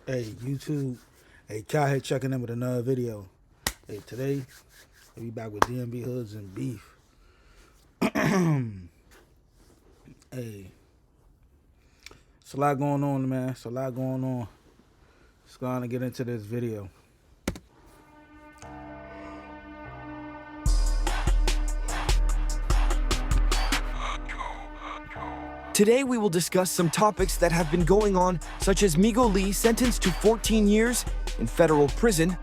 Hey, YouTube. Hey, Cal here checking in with another video. Hey, today, we back with DMB Hoods and Beef. Hey, it's a lot going on, man. It's a lot going on. Let's go on and get into this video. Today we will discuss some topics that have been going on, such as Migo Lee sentenced to 14 years in federal prison,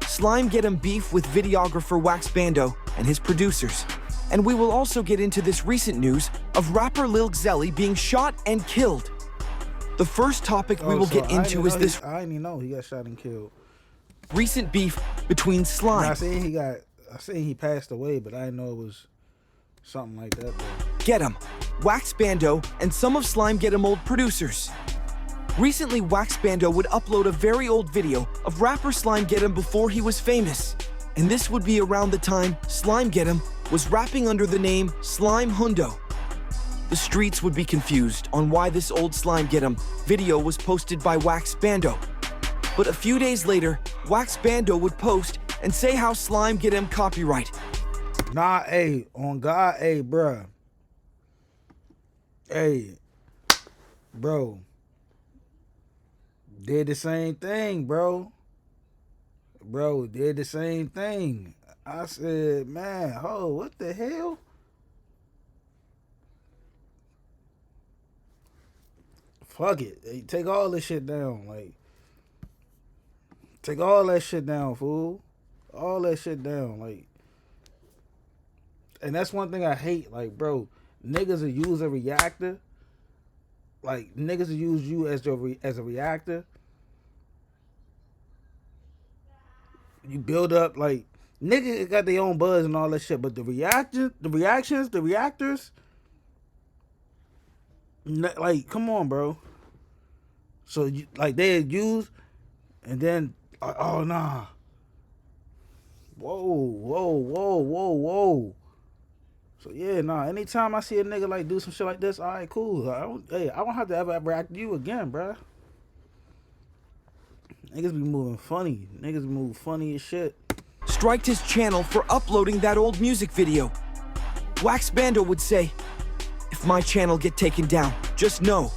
SlimeGetEm beef with videographer Wax Bando and his producers, and we will also get into this recent news of rapper Lil Xelly being shot and killed. The first topic we will get into is this. I didn't even know he got shot and killed. Recent beef between Slime. I seen he passed away, but I didn't know it was something like that. GetEm, Wax Bando, and some of SlimeGetEm old producers. Recently, Wax Bando would upload a very old video of rapper SlimeGetEm before he was famous. And this would be around the time SlimeGetEm was rapping under the name Slime Hundo. The streets would be confused on why this old SlimeGetEm video was posted by Wax Bando. But a few days later, Wax Bando would post and say how SlimeGetEm copyright. Nah, hey, on God, hey, bruh. Hey, bro. Did the same thing, bro. Bro, did the same thing. I said, man, what the hell? Fuck it. Hey, take all this shit down. Like, take all that shit down, fool. All that shit down. Like, and that's one thing I hate. Like, bro, niggas will use a reactor. Like, niggas will use you as a reactor. You build up, like, niggas got their own buzz and all that shit, but the reactors, like, come on, bro. So, like, they use, and then, oh, nah. Whoa. So, yeah, nah, anytime I see a nigga, like, do some shit like this, all right, cool. I don't have to ever react to you again, bruh. Niggas be moving funny. Niggas be moving funny as shit. Striked his channel for uploading that old music video. Wax Bando would say, if my channel get taken down, just know,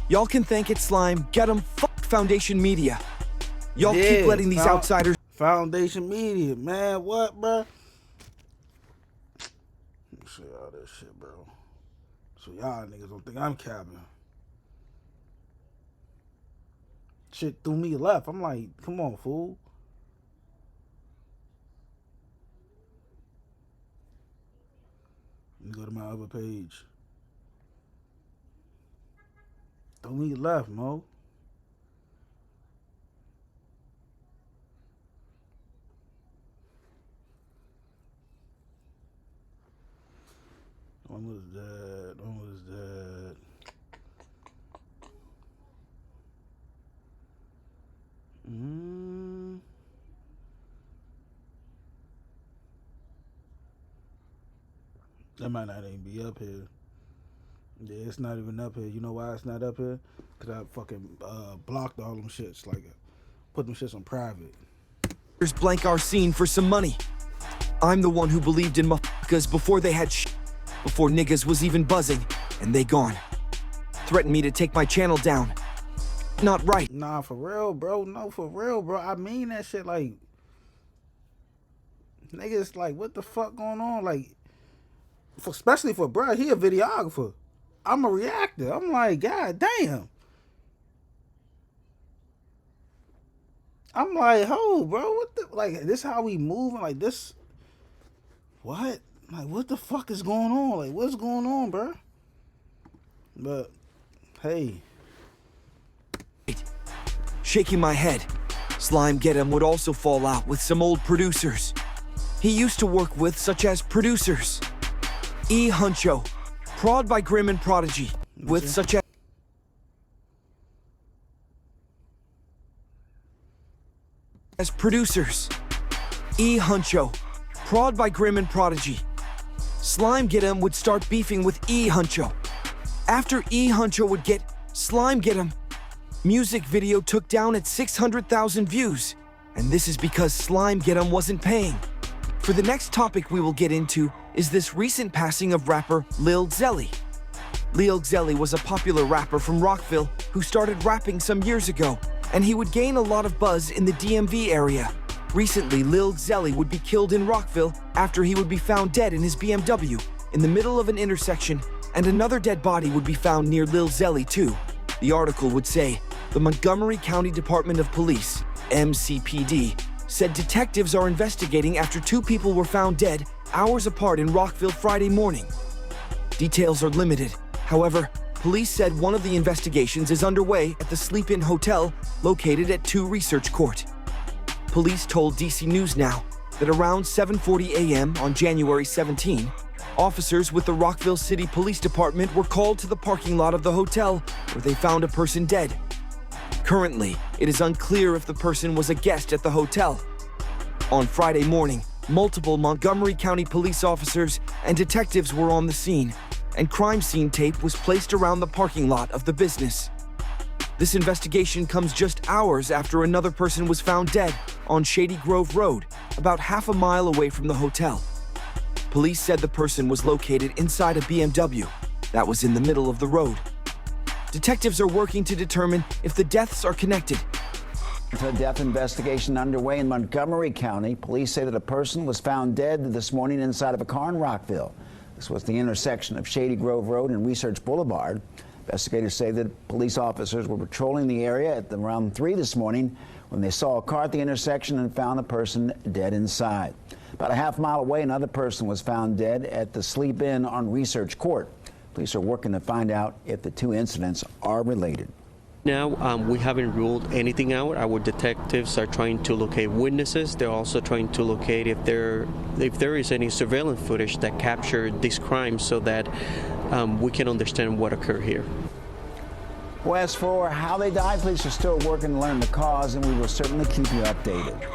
y'all can thank it SlimeGetEm Foundation Media. Y'all keep letting these outsiders. Foundation Media, man, what, bro? Let me show y'all this shit, bro. So y'all niggas don't think I'm capping. Shit threw me left. I'm like, come on, fool. Let me go to my other page. Threw me left, Mo. When was that? That might not even be up here. Yeah, it's not even up here. You know why it's not up here? Because I fucking blocked all them shits. Like, put them shits on private. Blank our scene for some money. I'm the one who believed in motherfuckers before they had before niggas was even buzzing, and they gone. Threatened me to take my channel down. Not right. Nah, for real, bro. No, for real, bro. I mean that shit. Like, niggas, like, what the fuck going on? Like, especially for bro, he a videographer. I'm a reactor. I'm like, god damn. I'm like, bro, what the, like, this how we moving? Like, this, what? Like, what the fuck is going on? Like, what's going on, bro? But, hey. Shaking my head, SlimeGetEm would also fall out with some old producers he used to work with, such as producers Huncho, Prod by Grim and Prodigy, with such as producers Huncho, Prod by Grim and Prodigy. SlimeGetEm would start beefing with Huncho. After Huncho would get SlimeGetEm, music video took down at 600,000 views, and this is because SlimeGetEm wasn't paying. For the next topic we will get into is this recent passing of rapper Lil Xelly. Lil Xelly was a popular rapper from Rockville who started rapping some years ago, and he would gain a lot of buzz in the DMV area. Recently, Lil Xelly would be killed in Rockville after he would be found dead in his BMW in the middle of an intersection, and another dead body would be found near Lil Xelly too. The article would say, the Montgomery County Department of Police, MCPD, said detectives are investigating after 2 people were found dead hours apart in Rockville Friday morning. Details are limited. However, police said one of the investigations is underway at the Sleep-In Hotel located at 2 Research Court. Police told DC News Now that around 7:40 a.m. on January 17, officers with the Rockville City Police Department were called to the parking lot of the hotel where they found a person dead. Currently, it is unclear if the person was a guest at the hotel. On Friday morning, multiple Montgomery County police officers and detectives were on the scene, and crime scene tape was placed around the parking lot of the business. This investigation comes just hours after another person was found dead on Shady Grove Road, about half a mile away from the hotel. Police said the person was located inside a BMW that was in the middle of the road. Detectives are working to determine if the deaths are connected. A death investigation underway in Montgomery County. Police say that a person was found dead this morning inside of a car in Rockville. This was the intersection of Shady Grove Road and Research Boulevard. Investigators say that police officers were patrolling the area at around 3 this morning when they saw a car at the intersection and found a person dead inside. About a half mile away, another person was found dead at the Sleep-In on Research Court. Police are working to find out if the 2 incidents are related. Now, we haven't ruled anything out. Our detectives are trying to locate witnesses. They're also trying to locate if there is any surveillance footage that captured this crime so that we can understand what occurred here. Well, as for how they died, police are still working to learn the cause, and we will certainly keep you updated.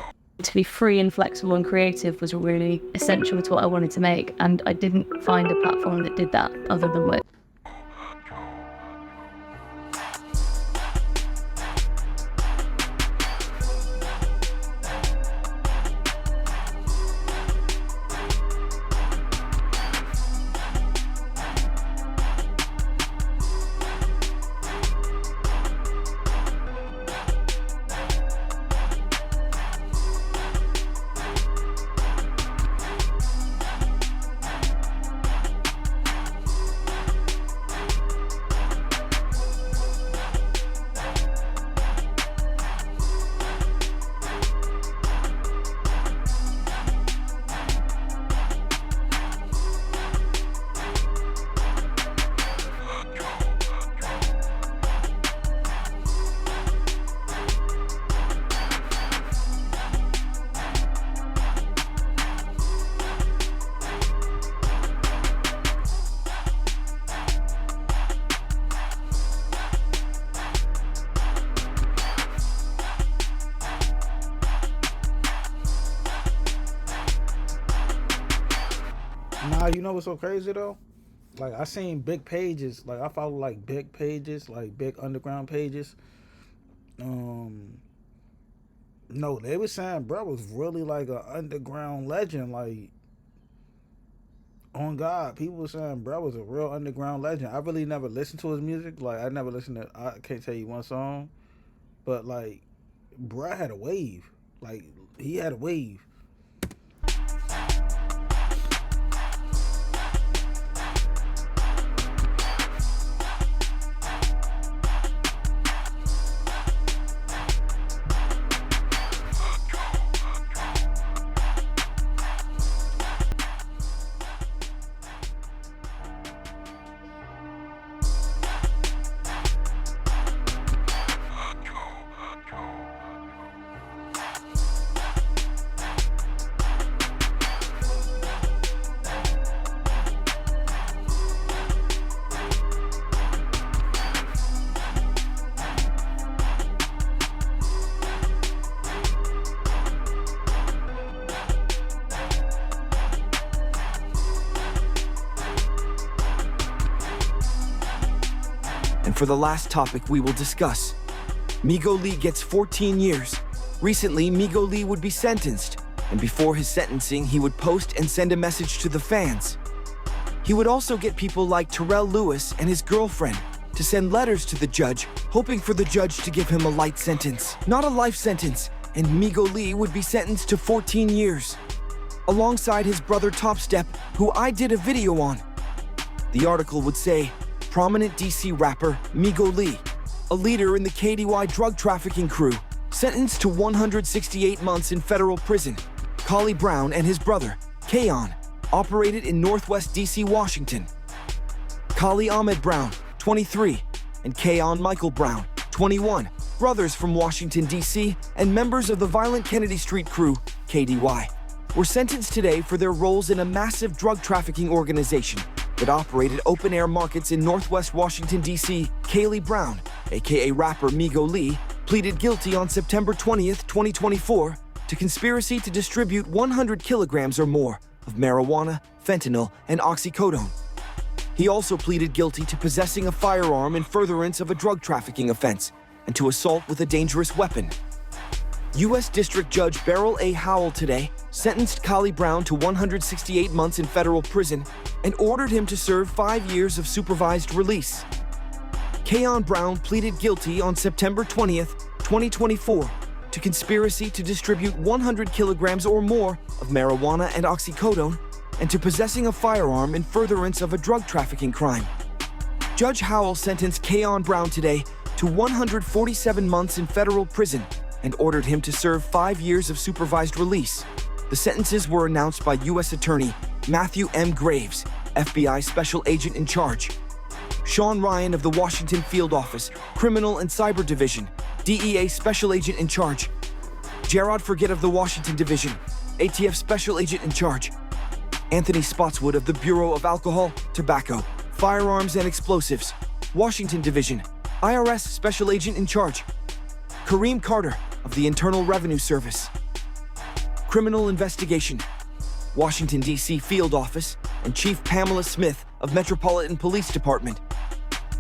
To be free and flexible and creative was really essential to what I wanted to make, and I didn't find a platform that did that other than Wix. Nah, you know what's so crazy though? Like, I seen big pages, like I follow like big pages, like big underground pages. No, they were saying bro was really like an underground legend, like on God. People were saying bro was a real underground legend. I really never listened to his music. Like, I never listened to, I can't tell you one song, but like bro had a wave. Like, he had a wave. And for the last topic we will discuss, Migo Lee gets 14 years. Recently, Migo Lee would be sentenced, and before his sentencing, he would post and send a message to the fans. He would also get people like Terrell Lewis and his girlfriend to send letters to the judge, hoping for the judge to give him a light sentence, not a life sentence, and Migo Lee would be sentenced to 14 years, alongside his brother Top Step, who I did a video on. The article would say, prominent DC rapper Migo Lee, a leader in the KDY drug trafficking crew, sentenced to 168 months in federal prison. Kali Brown and his brother, Kaon, operated in Northwest DC, Washington. Kali Ahmed Brown, 23, and Kaon Michael Brown, 21, brothers from Washington, D.C., and members of the violent Kennedy Street crew, KDY, were sentenced today for their roles in a massive drug trafficking organization that operated open-air markets in Northwest Washington, D.C. Kali Brown, aka rapper Migo Lee, pleaded guilty on September 20th, 2024, to conspiracy to distribute 100 kilograms or more of marijuana, fentanyl, and oxycodone. He also pleaded guilty to possessing a firearm in furtherance of a drug trafficking offense and to assault with a dangerous weapon. U.S. District Judge Beryl A. Howell today sentenced Kali Brown to 168 months in federal prison and ordered him to serve 5 years of supervised release. Kaon Brown pleaded guilty on September 20th, 2024, to conspiracy to distribute 100 kilograms or more of marijuana and oxycodone, and to possessing a firearm in furtherance of a drug trafficking crime. Judge Howell sentenced Kaon Brown today to 147 months in federal prison and ordered him to serve 5 years of supervised release. The sentences were announced by U.S. Attorney Matthew M. Graves, FBI Special Agent in charge; Sean Ryan of the Washington Field Office, Criminal and Cyber Division, DEA Special Agent in charge; Gerard Forget of the Washington Division, ATF Special Agent in charge; Anthony Spotswood of the Bureau of Alcohol, Tobacco, Firearms and Explosives, Washington Division, IRS Special Agent in charge; Kareem Carter of the Internal Revenue Service, Criminal Investigation, Washington, D.C. Field Office, and Chief Pamela Smith of Metropolitan Police Department.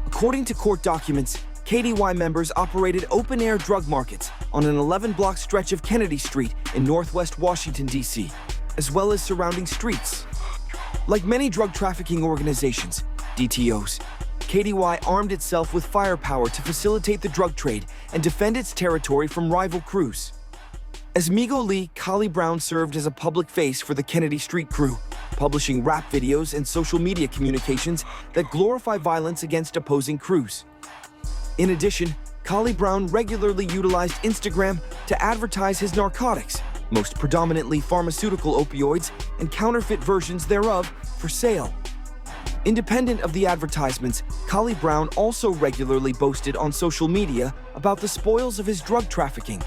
According to court documents, KDY members operated open-air drug markets on an 11-block stretch of Kennedy Street in Northwest Washington, D.C., as well as surrounding streets. Like many drug trafficking organizations, DTOs, KDY armed itself with firepower to facilitate the drug trade and defend its territory from rival crews. As Migo Lee, Kali Brown served as a public face for the Kennedy Street crew, publishing rap videos and social media communications that glorify violence against opposing crews. In addition, Kali Brown regularly utilized Instagram to advertise his narcotics, most predominantly pharmaceutical opioids and counterfeit versions thereof, for sale. Independent of the advertisements, Kali Brown also regularly boasted on social media about the spoils of his drug trafficking.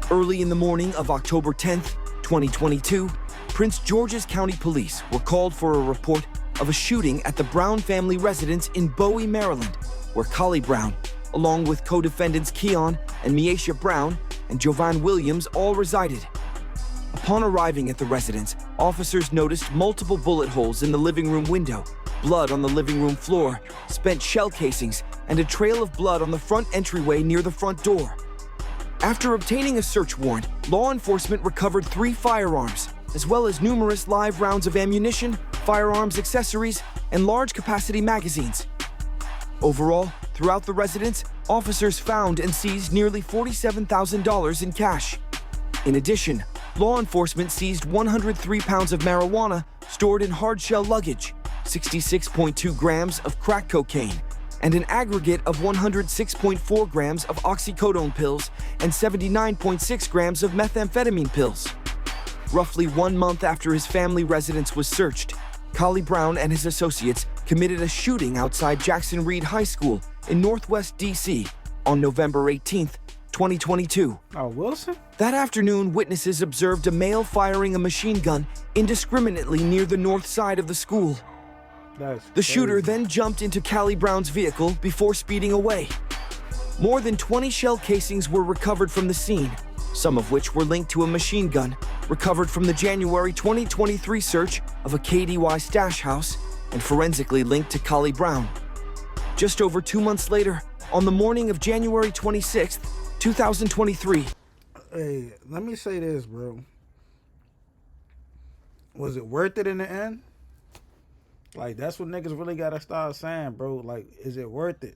Early in the morning of October 10th, 2022, Prince George's County Police were called for a report of a shooting at the Brown family residence in Bowie, Maryland, where Kali Brown, along with co-defendants Keon and Miesha Brown and Jovan Williams, all resided. Upon arriving at the residence, officers noticed multiple bullet holes in the living room window, blood on the living room floor, spent shell casings, and a trail of blood on the front entryway near the front door. After obtaining a search warrant, law enforcement recovered 3 firearms, as well as numerous live rounds of ammunition, firearms accessories, and large-capacity magazines. Overall, throughout the residence, officers found and seized nearly $47,000 in cash. In addition, law enforcement seized 103 pounds of marijuana stored in hard-shell luggage, 66.2 grams of crack cocaine, and an aggregate of 106.4 grams of oxycodone pills and 79.6 grams of methamphetamine pills. Roughly 1 month after his family residence was searched, Kali Brown and his associates committed a shooting outside Jackson Reed High School in Northwest D.C. on November 18th, 2022. Oh, Wilson? That afternoon, witnesses observed a male firing a machine gun indiscriminately near the north side of the school. The shooter then jumped into Kali Brown's vehicle before speeding away. More than 20 shell casings were recovered from the scene, some of which were linked to a machine gun recovered from the January 2023 search of a KDY stash house and forensically linked to Kali Brown. Just over 2 months later, on the morning of January 26th, 2023. Hey, let me say this, bro. Was it worth it in the end? Like, that's what niggas really gotta start saying, bro. Like, is it worth it?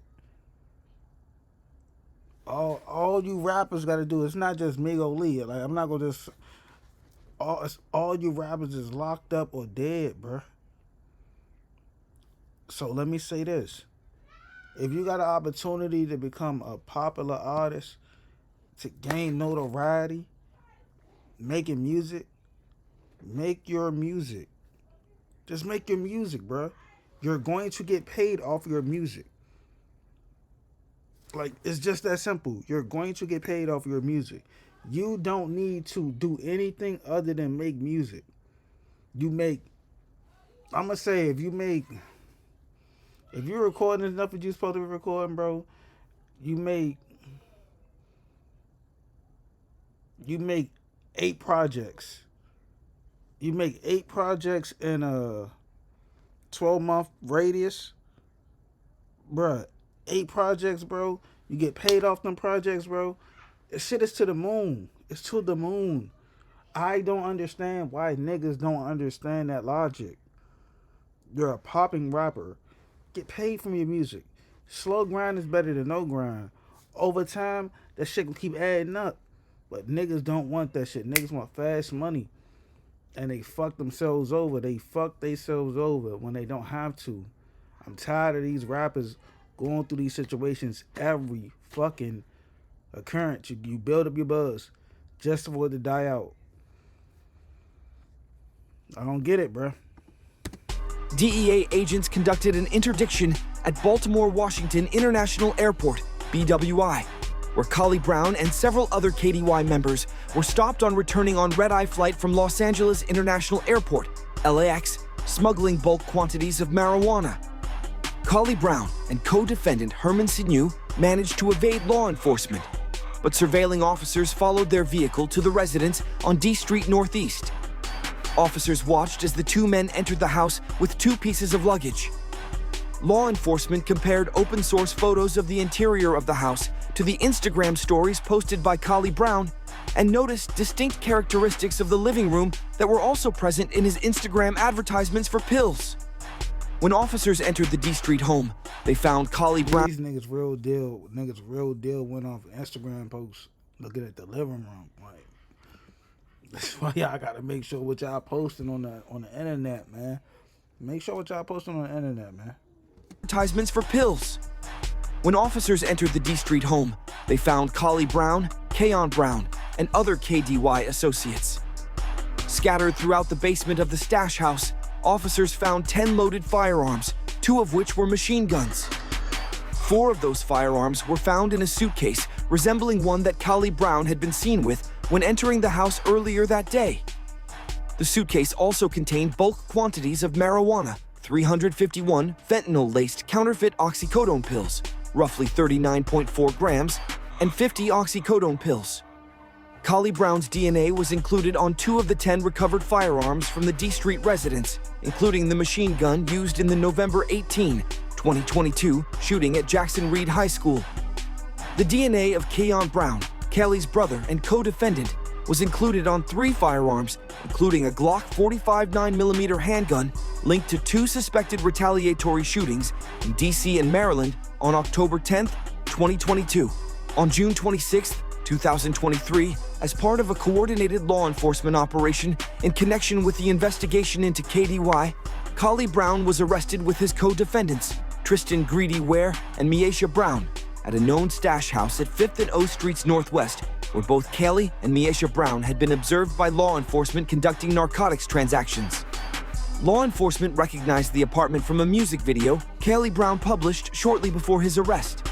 All you rappers gotta do, it's not just Migo Lee. Like, I'm not gonna just all you rappers is locked up or dead, bro. So let me say this. If you got an opportunity to become a popular artist, to gain notoriety, making music, make your music. Just make your music, bro. You're going to get paid off your music. Like, it's just that simple. You're going to get paid off your music. You don't need to do anything other than make music. I'm going to say, if you're recording enough that you're supposed to be recording, bro, you make 8 projects. You make 8 projects in a 12-month radius. Bruh, 8 projects, bro. You get paid off them projects, bro. This shit is to the moon. It's to the moon. I don't understand why niggas don't understand that logic. You're a popping rapper. Get paid from your music. Slow grind is better than no grind. Over time, that shit will keep adding up. But niggas don't want that shit. Niggas want fast money. And they fuck themselves over. They fuck themselves over when they don't have to. I'm tired of these rappers going through these situations every fucking occurrence. You build up your buzz just for it to die out. I don't get it, bro. DEA agents conducted an interdiction at Baltimore Washington International Airport, BWI, where Collie Brown and several other KDY members were stopped on returning on red-eye flight from Los Angeles International Airport, LAX, smuggling bulk quantities of marijuana. Collie Brown and co-defendant Herman Signew managed to evade law enforcement, but surveilling officers followed their vehicle to the residence on D Street Northeast. Officers watched as the two men entered the house with 2 pieces of luggage. Law enforcement compared open-source photos of the interior of the house to the Instagram stories posted by Collie Brown and noticed distinct characteristics of the living room that were also present in his Instagram advertisements for pills. When officers entered the D Street home, they found Collie Brown. These niggas real deal went off Instagram posts looking at the living room. Like, that's why y'all gotta make sure what y'all posting on the internet, man. Make sure what y'all posting on the internet, man. Advertisements for pills. When officers entered the D Street home, they found Collie Brown, Keon Brown, and other KDY associates. Scattered throughout the basement of the stash house, officers found 10 loaded firearms, 2 of which were machine guns. 4 of those firearms were found in a suitcase resembling one that Collie Brown had been seen with when entering the house earlier that day. The suitcase also contained bulk quantities of marijuana, 351 fentanyl-laced counterfeit oxycodone pills, roughly 39.4 grams, and 50 oxycodone pills. Collie Brown's DNA was included on 2 of the 10 recovered firearms from the D Street residence, including the machine gun used in the November 18, 2022 shooting at Jackson Reed High School. The DNA of Keon Brown, Kelly's brother and co-defendant, was included on 3 firearms, including a Glock 45 9mm handgun linked to 2 suspected retaliatory shootings in D.C. and Maryland on October 10, 2022. On June 26, 2023, as part of a coordinated law enforcement operation in connection with the investigation into KDY, Collie Brown was arrested with his co-defendants, Tristan Greedy Ware and Miesha Brown, at a known stash house at 5th and O Streets Northwest, where both Kelly and Miesha Brown had been observed by law enforcement conducting narcotics transactions. Law enforcement recognized the apartment from a music video Collie Brown published shortly before his arrest.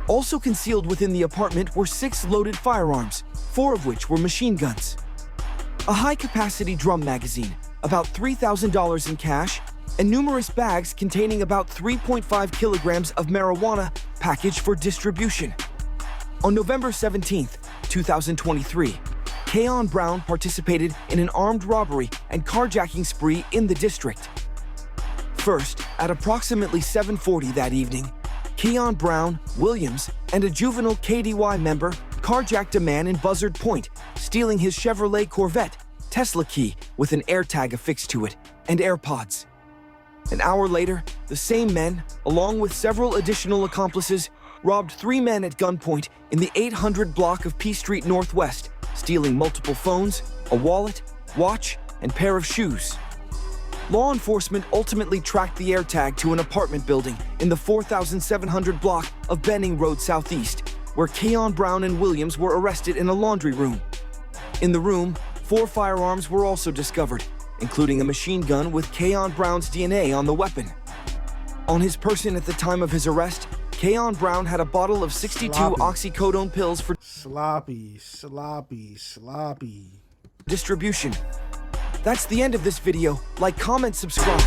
Also concealed within the apartment were 6 loaded firearms, 4 of which were machine guns. A high-capacity drum magazine, about $3,000 in cash, and numerous bags containing about 3.5 kilograms of marijuana packaged for distribution. On November 17, 2023, Keon Brown participated in an armed robbery and carjacking spree in the district. First, at approximately 7:40 that evening, Keon Brown, Williams, and a juvenile KDY member carjacked a man in Buzzard Point, stealing his Chevrolet Corvette, Tesla key with an AirTag affixed to it, and AirPods. An hour later, the same men, along with several additional accomplices, robbed 3 men at gunpoint in the 800 block of P Street Northwest, stealing multiple phones, a wallet, watch, and pair of shoes. Law enforcement ultimately tracked the AirTag to an apartment building in the 4700 block of Benning Road Southeast, where Keon Brown and Williams were arrested in a laundry room. In the room, 4 firearms were also discovered, including a machine gun with Keon Brown's DNA on the weapon. On his person at the time of his arrest, Keon Brown had a bottle of 62 oxycodone pills for sloppy distribution. That's the end of this video. Like, comment, subscribe.